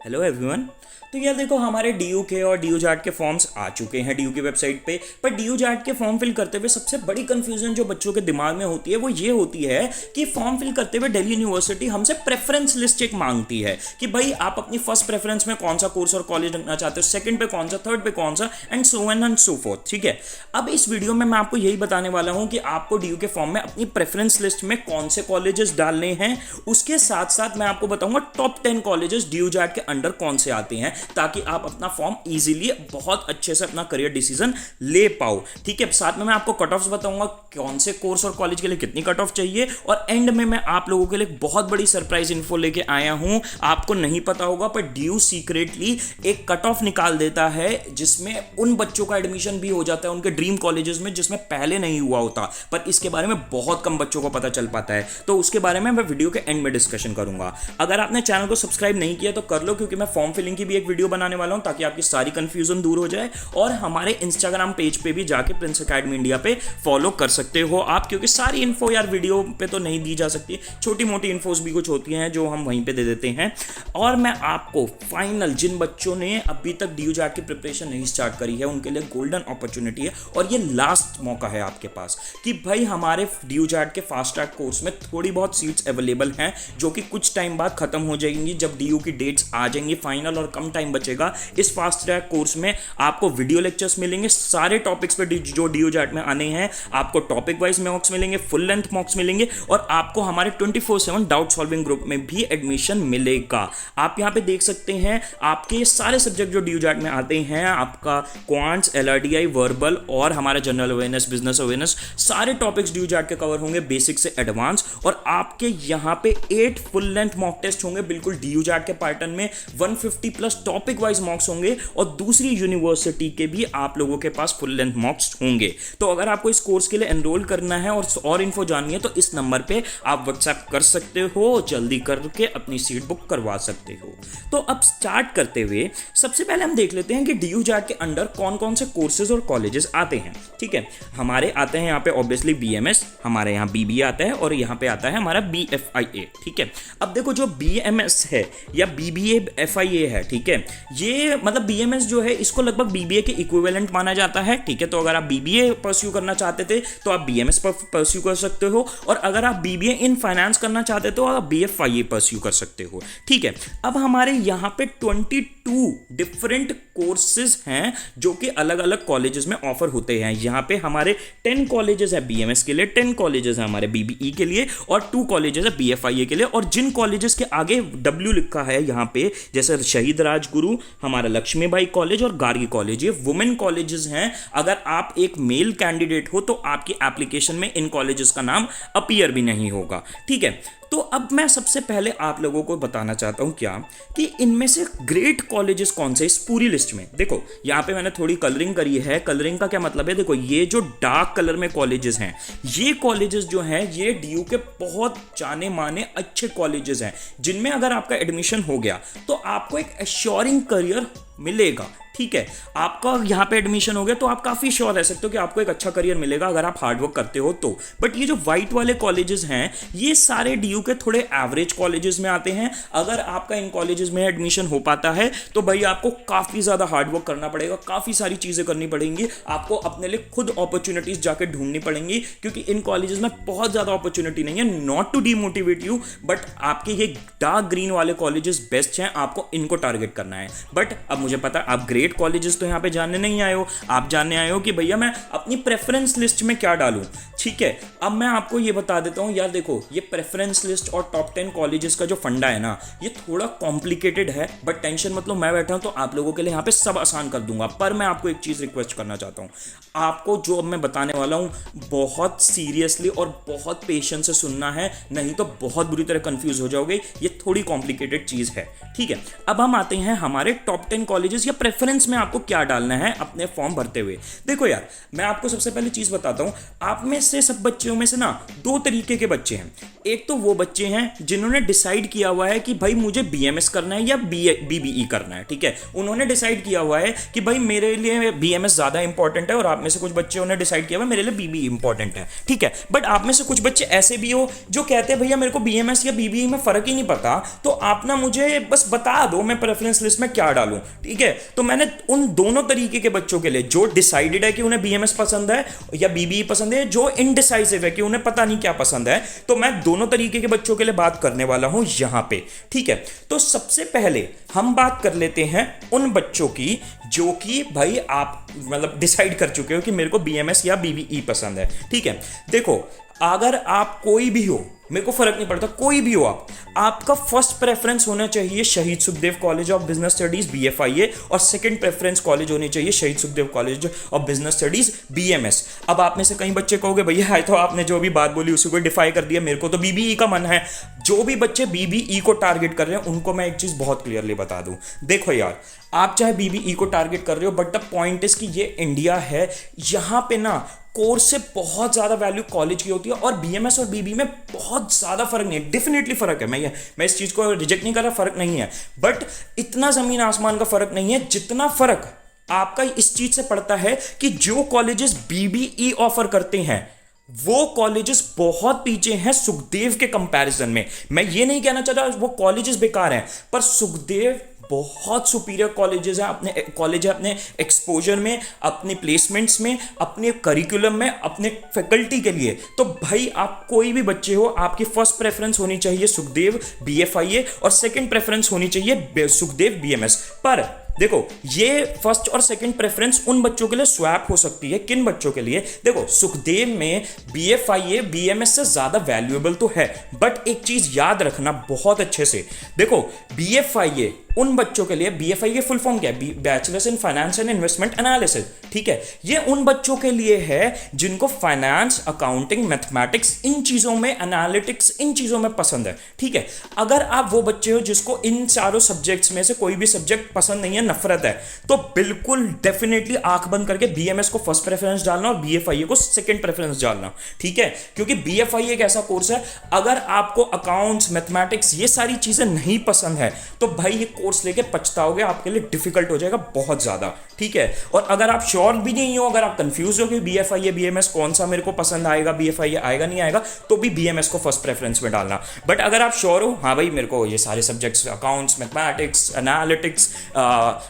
Hello everyone. तो यार देखो, हमारे डीयू के और डीयू जाट के फॉर्म्स आ चुके हैं डीयू की वेबसाइट पे। पर डीयू जाट के फॉर्म फिल करते हुए सबसे बड़ी कंफ्यूजन जो बच्चों के दिमाग में होती है वो ये होती है कि फॉर्म फिल करते हुए दिल्ली यूनिवर्सिटी हमसे प्रेफरेंस लिस्ट एक मांगती है कि भाई आप अपनी फर्स्ट प्रेफरेंस में कौन सा कोर्स और कॉलेज रखना चाहते हो, सेकंड पे कौन सा, थर्ड पे कौन सा, and so and so fourth. ठीक है, अब इस वीडियो में मैं आपको यही बताने वाला हूं कि आपको डीयू के फॉर्म में अपनी प्रेफरेंस लिस्ट में कौन से कॉलेजेस डालने हैं। उसके साथ साथ मैं आपको बताऊंगा टॉप 10 कॉलेजेस डीयू जाट के अंडर कौन से आते हैं, ताकि आप अपना फॉर्म इजीली बहुत अच्छे से अपना करियर डिसीजन ले पाओ। ठीक है, साथ में मैं आपको कट ऑफ्स बताऊंगा कौन से कोर्स और कॉलेज के लिए कितनी कट ऑफ चाहिए, और एंड में मैं आप लोगों के लिए बहुत बड़ी सरप्राइज इन्फो लेके आया हूं। आपको नहीं पता होगा पर ड्यू सीक्रेटली एक कट ऑफ निकाल देता है जिसमें उन बच्चों का एडमिशन भी हो जाता है उनके ड्रीम कॉलेजेस में जिसमें पहले नहीं हुआ होता, पर इसके बारे में बहुत कम बच्चों को पता चल पाता है। तो उसके बारे में मैं वीडियो के एंड में डिस्कशन करूंगा। अगर आपने चैनल को सब्सक्राइब नहीं किया तो कर लो, क्योंकि मैं फॉर्म फिलिंग की भी एक वीडियो बनाने वाला हूं ताकि आपकी सारी कंफ्यूजन दूर हो जाए। और हमारे इंस्टाग्राम पेज पे भी जाके प्रिंस एकेडमी इंडिया पे फॉलो कर सकते हो आप, क्योंकि सारी इन्फो यार वीडियो पे तो नहीं दी जा सकती, छोटी मोटी इन्फोस भी कुछ होती हैं जो हम वहीं पे दे देते हैं। और मैं आपको फाइनल जिन बच्चों ने अभी तक डीयू जैट की प्रिपरेशन नहीं स्टार्ट करी है उनके लिए गोल्डन अपॉर्चुनिटी है, और ये लास्ट मौका है आपके पास कि भाई हमारे डीयू जैट के फास्ट ट्रैक कोर्स में थोड़ी बहुत सीट्स अवेलेबल हैं जो कि कुछ टाइम बाद खत्म हो जाएंगी जब डीयू की डेट्स आ जाएंगी फाइनल, और कम टाइम बचेगा। इस फास्ट ट्रैक कोर्स में आपको वीडियो लेक्चर्स मिलेंगे सारे टॉपिक्स पे जो डीयू जैट में आने हैं, आपको टॉपिक वाइज मॉक्स मिलेंगे, फुल लेंथ मॉक्स मिलेंगे, और आपको हमारे 24/7 डाउट सॉल्विंग ग्रुप में भी एडमिशन मिलेगा। आप यहां पे देख सकते हैं आपके सारे सब्जेक्ट जो डीयू जैट में आते हैं, आपका क्वांट्स, एलआरडीआई, वर्बल और हमारा जनरल अवेयरनेस, बिजनेस अवेयरनेस, सारे टॉपिक्स डीयू जैट के कवर होंगे बेसिक से एडवांस। और आपके यहां पे 8 फुल लेंथ मॉक टेस्ट होंगे बिल्कुल डीयू जैट के पैटर्न में, 150 प्लस टॉपिक वाइज मॉक्स होंगे, और दूसरी यूनिवर्सिटी के भी आप लोगों के पास फुल लेंथ मॉक्स होंगे। तो अगर आपको इस कोर्स के लिए एनरोल करना है और इन्फो जाननी है तो इस नंबर पे आप व्हाट्सएप कर सकते हो, जल्दी करके अपनी सीट बुक करवा सकते हो। तो अब स्टार्ट करते हुए सबसे पहले हम देख लेते हैं कि डीयू जैट के अंडर कौन कौन से कोर्सेज और कॉलेजेस आते हैं। ठीक है, हमारे आते हैं यहाँ पे ऑब्वियसली बीएमएस, हमारे यहाँ बीबीए आता है, और यहाँ पे आता है हमारा बीएफआईए। ठीक है, अब देखो जो बीएमएस है या बीबीए एफआईए है, ठीक है, ये मतलब बीएमएस जो है इसको लगभग बीबीए के इक्विवेलेंट माना जाता है। ठीक है, तो अगर आप बीबीए परस्यू करना चाहते थे तो आप बीएमएस परस्यू कर सकते हो, और अगर आप बीबीए इन फाइनेंस करना चाहते तो आप बीएफआईए परस्यू कर सकते हो। ठीक है, अब हमारे यहाँ पे 22 डिफरेंट कोर्सेज हैं जो कि अलग अलग कॉलेजेस में ऑफर होते हैं। यहाँ पे हमारे 10 कॉलेजेस है बीएमएस के लिए, 10 कॉलेजेस है हमारे बीबीई के लिए, और 2 कॉलेजेस है बीएफआईए के लिए। और जिन कॉलेजेस के आगे डब्ल्यू लिखा है यहाँ पे, जैसे शहीद राजगुरु, हमारा लक्ष्मीबाई कॉलेज और गार्गी कॉलेज, ये वुमेन कॉलेजेस हैं। अगर आप एक मेल कैंडिडेट हो तो आपकी एप्लीकेशन में इन कॉलेजेस का नाम अपीयर भी नहीं होगा। ठीक है, तो अब मैं सबसे पहले आप लोगों को बताना चाहता हूं क्या कि इनमें से ग्रेट कॉलेजेस कौन से इस पूरी लिस्ट में। देखो यहां पे मैंने थोड़ी कलरिंग करी है। कलरिंग का क्या मतलब है, देखो ये जो डार्क कलर में कॉलेजेस हैं, ये कॉलेजेस जो हैं ये डीयू के बहुत जाने माने अच्छे कॉलेजेस हैं, जिनमें अगर आपका एडमिशन हो गया तो आपको एक एश्योरिंग करियर मिलेगा। ठीक है, आपका यहाँ पे एडमिशन हो गया तो आप काफी श्योर रह सकते हो कि आपको एक अच्छा करियर मिलेगा अगर आप हार्डवर्क करते हो तो। बट ये जो व्हाइट वाले कॉलेजेस हैं ये सारे डीयू के थोड़े एवरेज कॉलेजेस में आते हैं। अगर आपका इन कॉलेजेस में एडमिशन हो पाता है तो भाई आपको काफी ज्यादा हार्डवर्क करना पड़ेगा, काफी सारी चीजें करनी पड़ेंगी, आपको अपने लिए खुद अपॉर्चुनिटीज जाके ढूंढनी पड़ेंगी, क्योंकि इन कॉलेजेस में बहुत ज्यादा अपॉर्चुनिटी नहीं है। Not to demotivate you, but आपके ये डार्क ग्रीन वाले कॉलेजेस बेस्ट हैं, आपको इनको टारगेट करना है। बट अब मुझे पता आप ग्रेट कॉलेजेस तो यहां पे जानने नहीं आए हो, आप जानने आए हो कि भैया मैं अपनी प्रेफरेंस लिस्ट में क्या डालूं। ठीक है, अब मैं आपको ये बता देता हूं यार, देखो ये प्रेफरेंस लिस्ट और टॉप 10 कॉलेजेस का जो फंडा है ना, ये थोड़ा कॉम्प्लिकेटेड है, बट टेंशन मतलब मैं बैठा हूं तो आप लोगों के लिए यहां पे सब आसान कर दूंगा। पर मैं आपको एक चीज रिक्वेस्ट करना चाहता हूं, आपको जो अब मैं बताने वाला हूं बहुत सीरियसली और बहुत पेशेंस से सुनना है, नहीं तो बहुत बुरी तरह कंफ्यूज हो जाओगे। ये थोड़ी कॉम्प्लिकेटेड चीज है। ठीक है, अब हम आते हैं हमारे टॉप 10 कॉलेजेस या प्रेफरेंस में आपको क्या डालना है अपने फॉर्म भरते हुए। देखो यार, मैं आपको सबसे पहले चीज बताता हूं, आप में से सब बच्चों में से ना दो तरीके के बच्चे हैं। एक तो वो बच्चे हैं जिन्होंने डिसाइड किया हुआ है कि भाई मुझे बीएमएस करना है या बीबीई करना है, ठीक है, उन्होंने डिसाइड किया हुआ है कि भाई मेरे लिए बीएमएस ज़्यादा इंपॉर्टेंट है, और आप में से कुछ बच्चों ने डिसाइड किया हुआ है मेरे लिए बीबीई इंपॉर्टेंट है, ठीक है। बट आप में से कुछ बच्चे ऐसे भी हो जो कहते हैं भैया मेरे को बीएमएस या बीबीई में फ़र्क ही नहीं पता, तो आप ना मुझे बस बता दो मैं प्रेफरेंस लिस्ट में क्या डालूं, ठीक है। तो मैंने उन दोनों तरीके के बच्चों के लिए, जो डिसाइडेड है कि उन्हें बीएमएस पसंद है या बीबीई पसंद है, जो इनडिसाइसिव है कि उन्हें पता नहीं क्या पसंद है, तो मैं दोनों तरीके के बच्चों के लिए बात करने वाला हूं यहां पे, ठीक है। तो सबसे पहले हम बात कर लेते हैं उन बच्चों की जो कि भाई आप मतलब डिसाइड कर चुके हो कि मेरे को बीएमएस या बीबीई पसंद है, ठीक है। देखो, अगर आप कोई भी हो, मेरे को फर्क नहीं पड़ता, कोई भी हो आप, आपका फर्स्ट प्रेफरेंस होना चाहिए Shaheed Sukhdev college of business studies BFIA, और सेकंड प्रेफरेंस कॉलेज होनी चाहिए Shaheed Sukhdev college of business studies BMS. अब आप में से कई बच्चे कहोगे भैया है तो आपने जो भी बात बोली उसी को डिफाई कर दिया, मेरे को तो बीबीई का मन है। जो भी बच्चे बीबीई को टारगेट कर रहे हैं उनको मैं एक चीज बहुत क्लियरली बता दूं, देखो यार, आप चाहे बीबीई को टारगेट कर रहे हो, बट द पॉइंट इज कि ये इंडिया है, यहां पे ना कोर्स से बहुत ज़्यादा वैल्यू कॉलेज की होती है, और बीएमएस और बीबी में बहुत ज़्यादा फर्क नहीं है, डेफिनेटली फर्क है, मैं इस चीज़ को रिजेक्ट नहीं कर रहा, फर्क नहीं है, बट इतना ज़मीन आसमान का फर्क नहीं है जितना फर्क आपका इस चीज़ से पड़ता है कि जो कॉलेजेस बीबीई ऑफर करते हैं वो कॉलेजेस बहुत पीछे हैं सुखदेव के कंपैरिजन में। मैं ये नहीं कहना चाहता वो कॉलेजेस बेकार हैं, पर सुखदेव बहुत सुपीरियर कॉलेजेस हैं, अपने कॉलेज है, अपने एक्सपोजर में, अपने प्लेसमेंट्स में, अपने करिकुलम में, अपने फैकल्टी के लिए। तो भाई आप कोई भी बच्चे हो, आपकी फर्स्ट प्रेफरेंस होनी चाहिए सुखदेव बीएफआईए, और सेकंड प्रेफरेंस होनी चाहिए सुखदेव बीएमएस। पर देखो, ये फर्स्ट और सेकंड प्रेफरेंस उन बच्चों के लिए स्वैप हो सकती है। किन बच्चों के लिए? देखो, सुखदेव में बीएफआईए बीएमएस से ज्यादा वैल्यूएबल तो है, बट एक चीज याद रखना बहुत अच्छे से, देखो बीएफआईए उन बच्चों के लिए, बीएफआईए फुल फॉर्म क्या है? Bachelors in finance and investment analysis, ठीक है। ये उन बच्चों के लिए है जिनको फाइनेंस, अकाउंटिंग, मैथमेटिक्स, इन चीजों में, एनालिटिक्स, इन चीजों में पसंद है, ठीक है। अगर आप वो बच्चे हो जिसको इन चारों सब्जेक्ट्स में से कोई भी सब्जेक्ट पसंद नहीं है, नफरत है, तो बिल्कुल डेफिनेटली आंख बंद करके बीएमएस को फर्स्ट प्रेफरेंस डालना और बीएफआईए को सेकंड प्रेफरेंस डालना, ठीक है। क्योंकि बीएफआईए एक ऐसा कोर्स है, अगर आपको अकाउंट्स, मैथमेटिक्स, ये सारी चीजें नहीं पसंद है तो भाई ये कोर्स लेके पछताओगे, आपके लिए डिफिकल्ट हो जाएगा बहुत ज्यादा, ठीक है। और अगर आप श्योर भी नहीं हो, अगर आप कंफ्यूज हो कि बीएफआईए बीएमएस कौन सा मेरे को पसंद आएगा, बीएफआईए आएगा नहीं आएगा, तो भी बीएमएस को फर्स्ट प्रेफरेंस में डालना। बट अगर आप श्योर हो, हाँ भाई मेरे को ये सारे subjects, accounts, mathematics, analytics,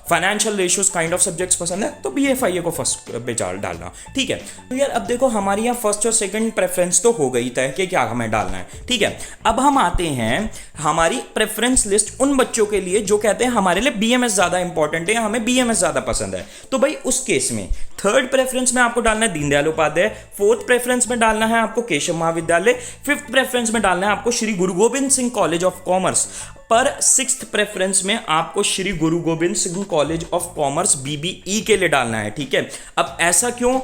financial ratios kind of subjects पसंद है, तो बीएफआईए को फर्स्ट पे डालना, ठीक है। तो यार अब देखो, हमारी यहाँ फर्स्ट और सेकंड प्रेफरेंस तो हो गई तय कि क्या हमें डालना है, ठीक है। अब हम आते हैं हमारी प्रेफरेंस लिस्ट उन बच्चों के लिए जो कहते हैं हमारे लिए बीएमएस ज्यादा इंपॉर्टेंट है, हमें बीएमएस ज्यादा पसंद है। तो भाई उस केस में थर्ड प्रेफरेंस में आपको डालना है दीनदयाल उपाध्याय, फोर्थ प्रेफरेंस में डालना है आपको केशव महाविद्यालय, फिफ्थ प्रेफरेंस में डालना है आपको श्री गुरु Gobind Singh college of commerce, पर सिक्स्थ प्रेफरेंस में आपको श्री गुरु Gobind Singh college of commerce BBE के लिए डालना है, ठीक है। अब ऐसा क्यों?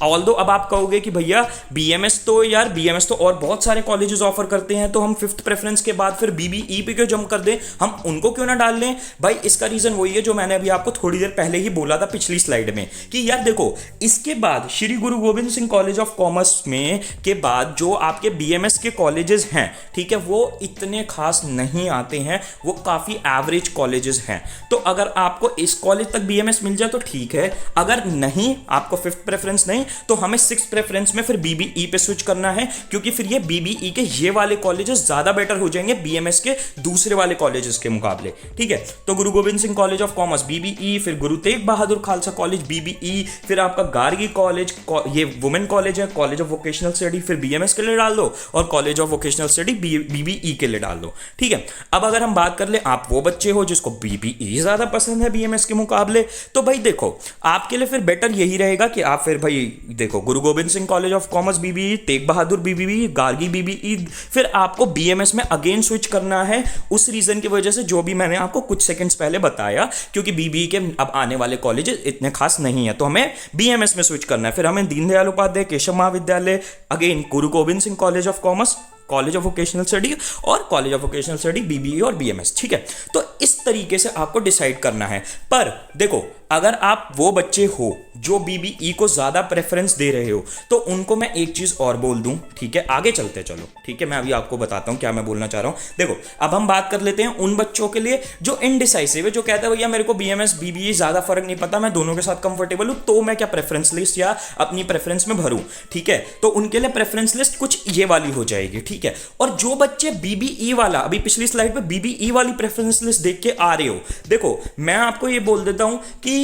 ऑल्दो अब आप कहोगे कि भैया बीएमएस तो और बहुत सारे कॉलेजेस ऑफर करते हैं, तो हम फिफ्थ प्रेफरेंस के बाद फिर बीबीई पे क्यों जंप कर दें, हम उनको क्यों ना डाल लें? भाई इसका रीजन वही है जो मैंने अभी आपको थोड़ी देर पहले ही बोला था पिछली स्लाइड में, कि यार देखो, इसके बाद श्री गुरु Gobind Singh college of commerce में के बाद जो आपके बीएमएस के कॉलेजेस हैं, ठीक है, वो इतने खास नहीं आते हैं, वो काफी एवरेज कॉलेजेस हैं। तो अगर आपको इस कॉलेज तक बीएमएस मिल जाए तो ठीक है, अगर नहीं, आपको फिफ्थ प्रेफरेंस नहीं, तो हमें सिक्स प्रेफरेंस में फिर बीबीई पे स्विच करना है, क्योंकि फिर ये बीबीई के ये वाले कॉलेजेस ज्यादा बेटर हो जाएंगे बीएमएस के दूसरे वाले कॉलेजेस के मुकाबले, ठीक है। तो गुरु Gobind Singh college of commerce BBE, फिर गुरु तेग बहादुर खालसा कॉलेज बीबीई, फिर आपका गार्गी कॉलेज, ये वुमेन कॉलेज है, कॉलेज ऑफ वोकेशनल स्टडी, फिर बीएमएस के लिए डाल दो, और college of vocational study BBE के लिए डाल दो, ठीक है। अब अगर हम बात कर ले, आप वो बच्चे हो जिसको बीबीई ज्यादा पसंद है बीएमएस के मुकाबले, तो भाई देखो, आपके लिए फिर बेटर यही रहेगा कि आप फिर भाई देखो, गुरु Gobind Singh college of commerce BBE, Tegh Bahadur BBE, Gargi BBE, फिर आपको बीएमएस में अगेन स्विच करना है, उस रीजन की वजह से जो भी मैंने आपको कुछ सेकंड्स पहले बताया, क्योंकि बीबीई के अब आने वाले कॉलेजेस इतने खास नहीं है, तो हमें बीएमएस में स्विच करना है। फिर हमें Deendayal Upadhyay, Keshav Mahavidyalaya, again Guru Gobind Singh college of commerce, college of vocational study और college of vocational study BBE और बीएमएस, ठीक है। तो इस तरीके से आपको डिसाइड करना है। पर देखो, अगर आप वो बच्चे हो जो बीबीई को ज़्यादा प्रेफरेंस दे रहे हो, तो उनको मैं एक चीज़ और बोल दूं, ठीक है, आगे चलते चलो, ठीक है, मैं अभी आपको बताता हूं क्या मैं बोलना चाह रहा हूं। देखो, अब हम बात कर लेते हैं उन बच्चों के लिए जो इनडिसाइसिव है, जो कहता है भैया मेरे को बीएमएस बीबीई ज़्यादा फर्क नहीं पता, मैं दोनों के साथ कंफर्टेबल हूं, तो मैं क्या प्रेफरेंस लिस्ट या अपनी प्रेफरेंस में भरूं, ठीक है। तो उनके लिए प्रेफरेंस लिस्ट कुछ ये वाली हो जाएगी, ठीक है। और जो बच्चे बीबीई वाला, अभी पिछली स्लाइड पे बीबीई वाली प्रेफरेंस लिस्ट देख के आ रहे हो, देखो मैं आपको ये बोल देता हूं कि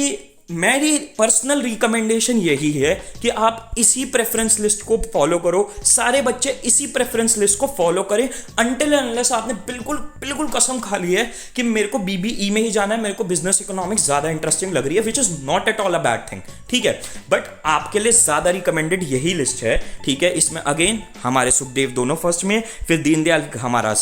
मेरी पर्सनल रिकमेंडेशन यही है कि आप इसी प्रेफरेंस लिस्ट को फॉलो करो, सारे बच्चे इसी प्रेफरेंस लिस्ट को फॉलो करें अनटिल अनलेस आपने बिल्कुल बिल्कुल कसम खा ली है कि मेरे को बीबीई में ही जाना है, मेरे को बिजनेस इकोनॉमिक्स ज्यादा इंटरेस्टिंग लग रही है, which is not at all a bad thing, ठीक है। बट आपके लिए ज्यादा रिकमेंडेड यही लिस्ट है, ठीक है। इसमें अगेन हमारे सुखदेव दोनों फर्स्ट में, फिर दीनदयाल हमारा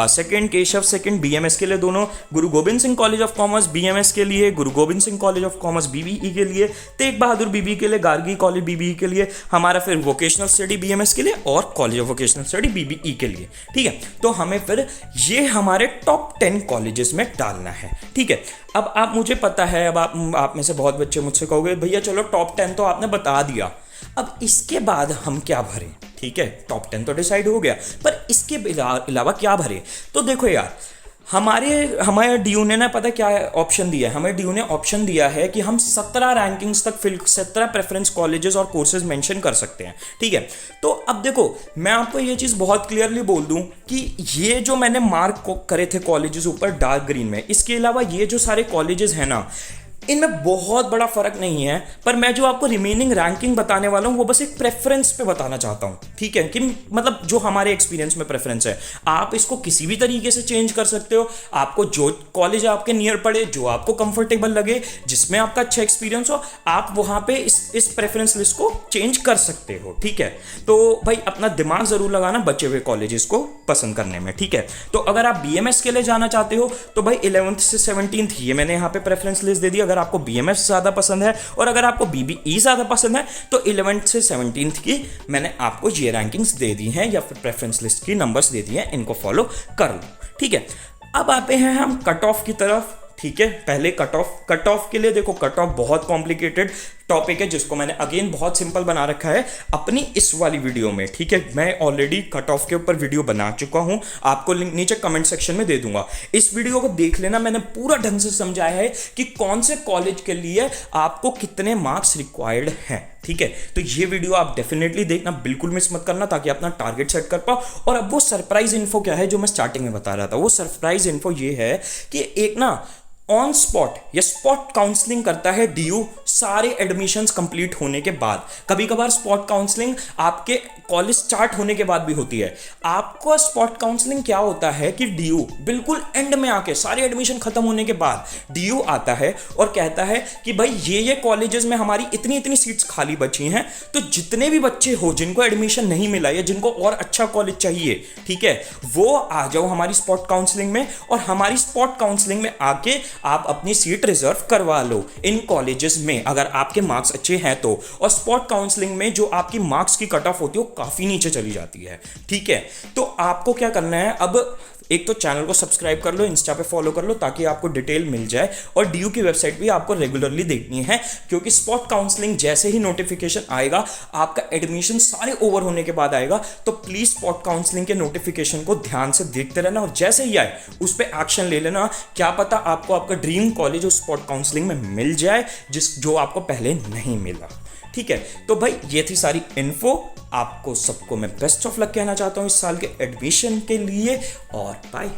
सेकंड, केशव सेकंड, बीएमएस के लिए दोनों, गुरु Gobind Singh college of commerce BMS के लिए, गुरु Gobind Singh college of commerce BBE के लिए, तेग बहादुर बीबीई के लिए, गार्गी कॉलेज बीबीई के लिए, हमारा फिर वोकेशनल स्टडी बीएमएस के लिए और college of vocational study BBE के लिए, ठीक है। तो हमें फिर ये हमारे टॉप 10 कॉलेजेस में डालना है, ठीक है। अब आप, मुझे पता है, अब आप में से बहुत बच्चे मुझसे कहोगे भैया चलो टॉप 10 तो आपने बता दिया, अब इसके बाद हम क्या भरें, ठीक है। टॉप 10 तो डिसाइड हो गया, पर इसके अलावा क्या भरें। तो देखो यार, हमारे डीयू ने ना पता क्या ऑप्शन दिया है, हमें डीयू ने ऑप्शन दिया है कि हम 17 रैंकिंग्स तक 17 प्रेफरेंस कॉलेजेस और कोर्सेज मेंशन कर सकते हैं, ठीक है। तो अब देखो, मैं आपको ये चीज़ बहुत क्लियरली बोल दूं कि ये जो मैंने मार्क करे थे कॉलेजेस ऊपर डार्क ग्रीन में, इसके अलावा ये जो सारे कॉलेजेस हैं ना, इनमें बहुत बड़ा फर्क नहीं है, पर मैं जो आपको रिमेनिंग रैंकिंग बताने वाला हूं वो बस एक प्रेफरेंस पे बताना चाहता हूं, ठीक है, कि मतलब जो हमारे एक्सपीरियंस में प्रेफरेंस है, आप इसको किसी भी तरीके से चेंज कर सकते हो, आपको जो कॉलेज आपके नियर पड़े, जो आपको कंफर्टेबल लगे, जिसमें आपका अच्छा एक्सपीरियंस हो, आप वहां पे इस प्रेफरेंस लिस्ट को चेंज कर सकते हो, ठीक है। तो भाई अपना दिमाग जरूर लगाना बचे हुए कॉलेजेस को पसंद करने में, ठीक है। तो अगर आप बीएमएस के लिए जाना चाहते हो तो भाई 11th से 17th ये मैंने यहाँ पे प्रेफरेंस लिस्ट दे दी, अगर आपको बीएमएस ज्यादा पसंद है, और अगर आपको बीबीई ज्यादा पसंद है तो 11th से 17th की मैंने आपको ये रैंकिंग्स दे दी हैं या फिर प्रेफरेंस लिस्ट की नंबर्स दे दी हैं, इनको फॉलो कर लो, ठीक है। अब आते हैं हम कट ऑफ की तरफ, ठीक है। पहले कट ऑफ के लिए देखो, कट ऑफ बहुत कॉम्प्लिकेटेड टॉपिक है जिसको मैंने अगेन बहुत सिंपल बना रखा है अपनी इस वाली वीडियो में, ठीक है। मैं ऑलरेडी कट ऑफ के ऊपर वीडियो बना चुका हूं, आपको लिंक नीचे कमेंट सेक्शन में दे दूंगा, इस वीडियो को देख लेना। मैंने पूरा ढंग से समझाया है कि कौन से कॉलेज के लिए आपको कितने मार्क्स रिक्वायर्ड हैं, ठीक है। तो ये वीडियो आप डेफिनेटली देखना, बिल्कुल मिस मत करना, ताकि अपना टारगेट सेट कर पाओ। और अब वो सरप्राइज इन्फो क्या है जो मैं स्टार्टिंग में बता रहा था, वो सरप्राइज इन्फो ये है कि एक ना ऑन स्पॉट या स्पॉट काउंसलिंग करता है डीयू सारे एडमिशंस कंप्लीट होने के बाद। कभी कभार स्पॉट काउंसलिंग आपके कॉलेज स्टार्ट होने के बाद भी होती है। आपको स्पॉट काउंसलिंग क्या होता है कि डीयू बिल्कुल एंड में आके सारे एडमिशन खत्म होने के बाद डीयू आता है और कहता है कि भाई ये कॉलेजेस में हमारी इतनी इतनी सीट्स खाली बची हैं, तो जितने भी बच्चे हो जिनको एडमिशन नहीं मिला या जिनको और अच्छा कॉलेज चाहिए, ठीक है, वो आ जाओ हमारी स्पॉट काउंसलिंग में, और हमारी स्पॉट काउंसलिंग में आके आप अपनी सीट रिजर्व करवा लो इन कॉलेजेस में अगर आपके मार्क्स अच्छे हैं तो। और स्पॉट काउंसलिंग में जो आपकी मार्क्स की कट ऑफ होती है वो काफी नीचे चली जाती है, ठीक है। तो आपको क्या करना है, अब एक तो चैनल को सब्सक्राइब कर लो, इंस्टा पे फॉलो कर लो ताकि आपको डिटेल मिल जाए, और डीयू की वेबसाइट भी आपको रेगुलरली देखनी है, क्योंकि स्पॉट काउंसलिंग जैसे ही नोटिफिकेशन आएगा, आपका एडमिशन सारे ओवर होने के बाद आएगा, तो प्लीज स्पॉट काउंसलिंग के नोटिफिकेशन को ध्यान से देखते रहना, और जैसे ही आए उस पर एक्शन ले लेना। क्या पता आपको आपका ड्रीम कॉलेज उस स्पॉट काउंसलिंग में मिल जाए जो आपको पहले नहीं मिला, ठीक है। तो भाई ये थी सारी इन्फो। आपको सबको मैं बेस्ट ऑफ लक कहना चाहता हूं इस साल के एडमिशन के लिए, और बाय।